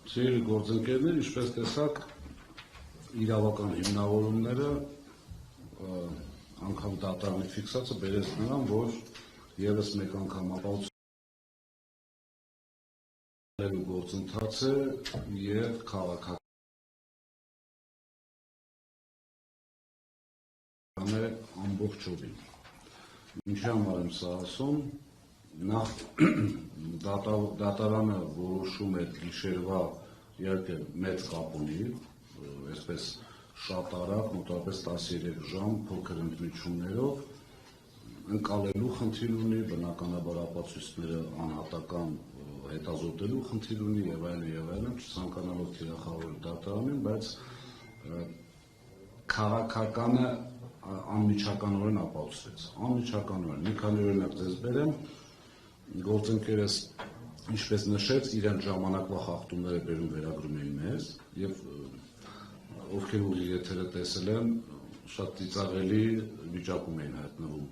Սիրելի գործընկերներ, ինչպես տեսակ, իրավական հիմնավորումները անգամ դատարանի ֆիքսացը բերեց նրան, որ ևս մեկ անգամ ապահովելու գործընթաց է եւ քաղաքական է ամբողջովին։ Ինչի համար եմ սա ասում, նախ դատարանը որոշում է գիշերվա իհարկե մեծ կապ ունի, այսպես շատ արագ, մոտավորապես 13 ժամ փոքր ընդմիջումներով ընկալելու խնդիր ունի, բնականաբար ապացույցները անհատական հետազոտելու խնդիր ունի եւ այլն, չցանկանալով թիրախավորել դատարանին, բայց քաղաքականը անմիջականորեն ապացուցվեց։ Անմիջականորեն մի քանի օրինակ ձեզ բերեմ, գործընկերս ինչպես նշեց, իրեն ժամանակվա խախտումները բերում վերագրում էին մեզ եւ ովքեր ուղիղ եթերը տեսել են, շատ ծիծաղելի վիճակում էին հայտնվում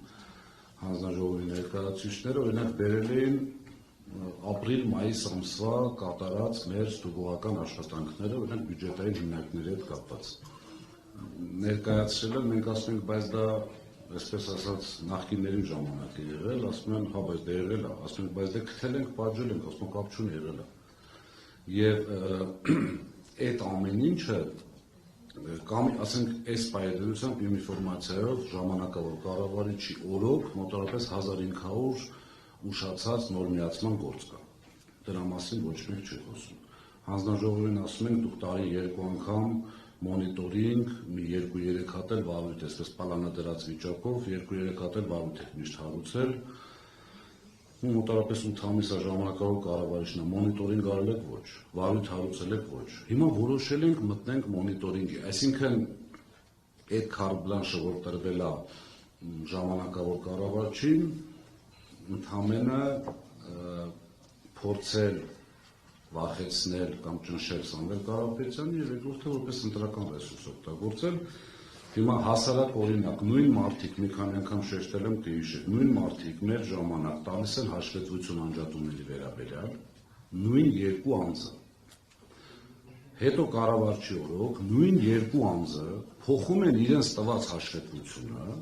հանձնաժողովի ներկայացուցիչները, օրինակ բերել էին ապրիլ-մայիս ամսվա կատարած մեր ստուգողական աշխատանքները, օրինակ բյուջետային հիմնարկների հետ կապված։ Ներկայացրել են, մենք ասում ենք, բայց դա այսպես ասած նախկինների ժամանակ է եղել, ասում են, հա, բայց դա եղել է, ասում ենք, բայց դե քթել ենք, պատժել ենք, ասում կապ չունի եղել է։ Եվ այդ ամեն ինչը կամ ասենք այս պայմանությամբ իմ ինֆորմացիայով ժամանակավոր կառավարիչի օրոք մոտավորապես 1500 ուշացած նոր միացման գործ կա։ Դրա մասին ոչ մեկ չի խոսում։ Հանձնաժողովին ասում ենք, դուք տարի 2 անգամ մոնիտորինգ, մի 2-3 հատ էլ վարույթ, այսպես պլանադրած վիճակով, 2-3 հատ էլ վարույթ եք միշտ հարուցել, մոտավորապես 8 ամիս է ժամանակավոր կառավարիչն է, մոնիտորինգ արել եք ոչ, վարույթ հարուցել եք ոչ։ Հիմա որոշել ենք մտնենք մոնիտորինգի, այսինքն այդ քարբլանշը, որ տրվել է ժամանակավոր կառավարչին, ընդհանրապես փորձել վախեցնել կամ ճնշել Սամվել Կարապետյանի եւ երկրորդը որպես ընտրական ռեսուրս օգտագործել։ Հիմա հասարակ օրինակ նույն մարդիկ, մի քանի անգամ շեշտել եմ կհիշեք, նույն մարդիկ մեր ժամանակ տալիս են հաշվետվություն անջատումների վերաբերյալ, նույն երկու անձը։ Հետո կառավարչի օրոք նույն երկու անձը փոխում են իրենց տված հաշվետվությունը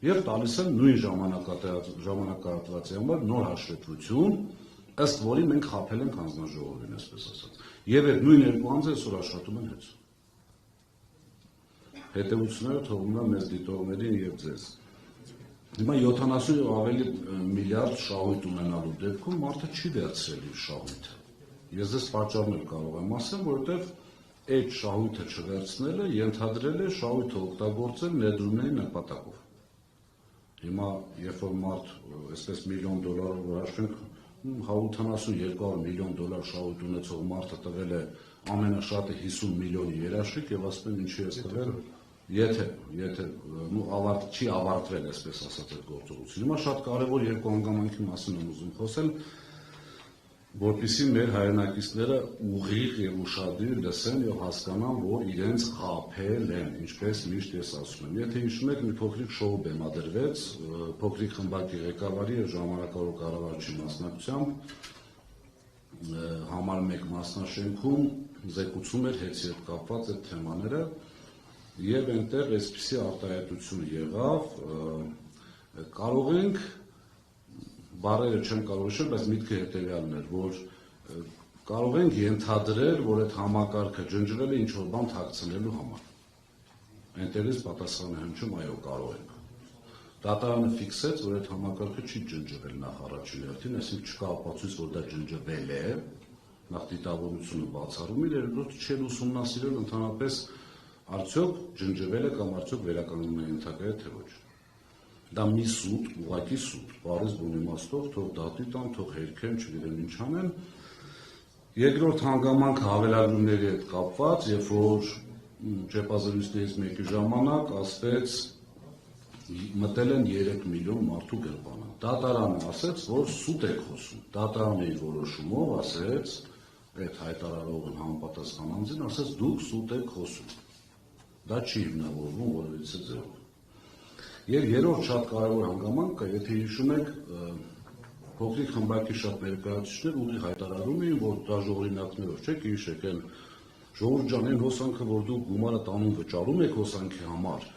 եւ տալիս են նույն ժամանակահատվածի համար նոր հաշվետվություն, ըստ որի մենք խաբել ենք հանձնաժողովին, այսպես ասած։ Եվ այդ նույն երկու անձը այսօր աշխատում են հետո։ Հետևությունները թողնում են մեզ դիտողներին եւ ձեզ։ Հիմա 70 ավելի միլիարդ շահույթ ունենալու դեպքում մարդը չի վերցրել իր շահույթը։ Ես ձեզ պատճառներ կարող եմ ասել, որովհետեւ այդ շահույթը չվերցնելը ենթադրել է շահույթը օգտագործել ներդրումների նպատակով։ Հիմա երբ որ մարդ այսպես $1 միլիոն հաշվենք 180-200 միլիոն դոլար շահույթ ունեցող մարդը տվել է ամենաշատը 50 միլիոնի երաշխիք եւ ասում են ինչի է տվել, եթե չի ավարտվել, այսպես ասած, այդ գործողությունը։ Հիմա շատ կարեւոր երկու հանգամանքի մասին եմ ուզում խոսել, որպեսզի մեր հայրենակիցները ուղիղ եւ ուշադիր լսեն եւ հասկանան, որ իրենց խաբել են, ինչպես միշտ ես ասում եմ։ Եթե հիշում եք, մի փոքրիկ շոու բեմադրվեց, փոքրիկ խմբակի ղեկավարի եւ ժամանակավոր կառավարչի մասնակցությամբ համար 1 մասնաշենքում զեկուցում էր հեծի հետ կապված այդ թեմաները եւ այնտեղ այսպիսի արտահայտություն եղավ, կարող ենք բառերը չեմ կարող հիշել, բայց միտքը հետեւյալն էր, որ կարող ենք ենթադրել, որ այդ համակարգը ջնջվել է ինչ-որ բան թաքցնելու համար։ Այնտեղից պատասխանը հնչում, այո, կարող ենք։ Դատարանը ֆիքսեց, որ այդ համակարգը չի ջնջվել նախ առաջին հերթին, այսինքն չկա ապացույց, որ դա ջնջվել է, նախ դիտավորությունը բացառում է, երկրորդը չէր ուսումնասիրել ընդհանրապես արդյոք ջնջվել է կամ արդյոք վերականգնումների ենթակա է, թե ոչ։ Դա մի սուտ, ուղղակի սուտ, բառից բուն իմաստով, թող դատի տան, թող հերքեն, չգիտեմ ինչ անեն։ Երկրորդ հանգամանքը հավելագրումների հետ կապված, երբ որ ճեպազրույցներից մեկի ժամանակ ասվեց մտել են 3 միլիոն մարդու գրպանը։ Դատարանը ասեց, որ սուտ եք խոսում։ Դատարանի որոշումով ասեց, այդ հայտարարողն համապատասխան անձին ասեց, դուք սուտ եք խոսում։ Դա չի հիմնավորվում որևիցե ձևով։ Եվ երրորդ շատ կարևոր հանգամանքը, եթե հիշում եք, փոքրիկ խմբակի շատ ներկայացուցիչներ ուղիղ հայտարարում էին, որ դաժ օրինակներով չէ, հիշեք այն ժողովուրդ ջան, այն հոսանքը, որ դուք գումարը տանում վճարում եք հոսանքի համար,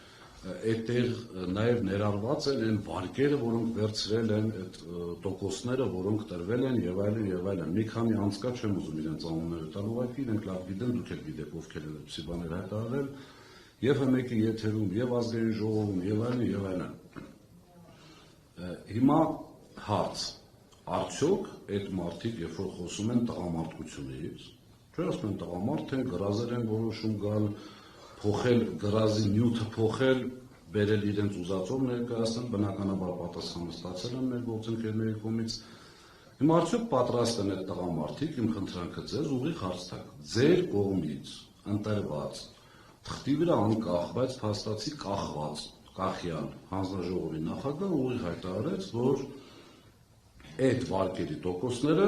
այդտեղ նաև ներառված են այն վարկերը, որոնք վերցրել են այդ տոկոսները, որոնք տրվել են եւ այլն եւ այլն։ Մի քանի անցկա չեմ ուզում իրենց անունները տալ, ուղղակի իրենք լավ գիտեն, դուք էլ գիտեք ովքեր են այդպիսի բաներ հայտարարել, եւ ՀՄԿ-ի եթերում, եւ ազգային ժողովում, եւ այլն եւ այլն։ Հիմա հարց. արդյոք այդ մարդիկ, երբ որ խոսում են տղամարդկությունից, չէ՞ ասում են տղամարդ են, գրազեր են որոշում գալ, փոխել գրազի նյութը փոխել, բերել իրենց ուզածով ներկայացնել, բնականաբար պատասխանը ստացել են մեր գործընկերների կողմից։ Հիմա արդյոք պատրաստ են այդ տղամարդիկ, իմ խնդրանքը ձեզ ուղիղ հարց տակ, ձեր կողմից ընտրված, թղթի վրա անկախ, բայց փաստացի կախված, կախյալ հանձնաժողովի նախագահը ուղիղ հայտարարեց, որ այդ վարկերի տոկոսները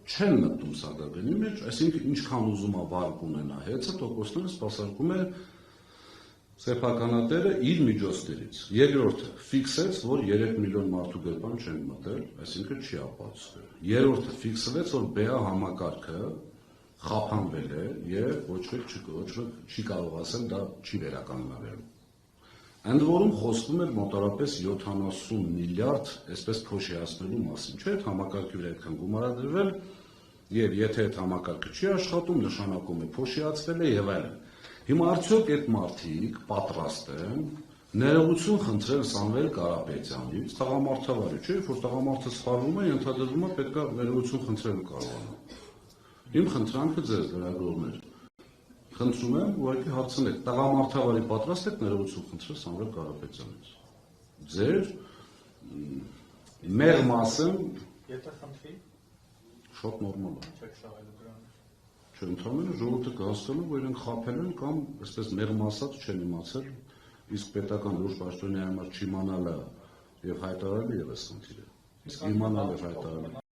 չեն մտնում սակագնի մեջ, այսինքն ինչքան ուզում է վարկ ունենա հեծը, տոկոսները սպասարկում է սեփականատերը իր միջոցներից։ Երկրորդը ֆիքսեց, որ 3 միլիոն մարդու գրպան չեն մտել, այսինքն չի ապացուցվել։ Երրորդը ֆիքսվեց, որ ԲԵԱ համակարգը խափանվել է եւ ոչ ոք չի կարող ասել դա չի վերականգնվել։ Ընդ որում խոսվում էր մոտավորապես 70 միլիարդ, այսպես փոշիացնելու մասին, չէ՞, այդ համակարգի վրա այդքան գումարադրվել, եւ եթե այդ համակարգը չի աշխատում, նշանակում է փոշիացվել է եւ այլն։ Հիմա արդյոք այդ մարդիկ պատրաստ են ներողություն խնդրել Սամվել Կարապետյանից, տղամարդավարի, չէ՞, որ տղամարդը սխալվում է, ենթադրվում է պետք է ներողություն խնդրել կարողանա։ Իմ խնդրանքը ձեզ լրագրողներ, խնդրում եմ ուղղակի հարցնեք, տղամարդավարի պատրաստ եք ներողություն խնդրել Սամվել Կարապետյանից։ Ձեր մեղմ ասեմ, եթե խնդրի, շատ նորմալ է։ չեք շահելու դրանից։ Չէ, ընդհանրապես ժողովուրդը կհասկանա, որ իրենք խաբել են կամ այսպես մեղմ ասած չեն իմացել, իսկ պետական լուրջ պաշտոնյայի համար չիմանալը եւ հայտարարելը եւս խնդիր է։ Իսկ իմանալը հայտարարելը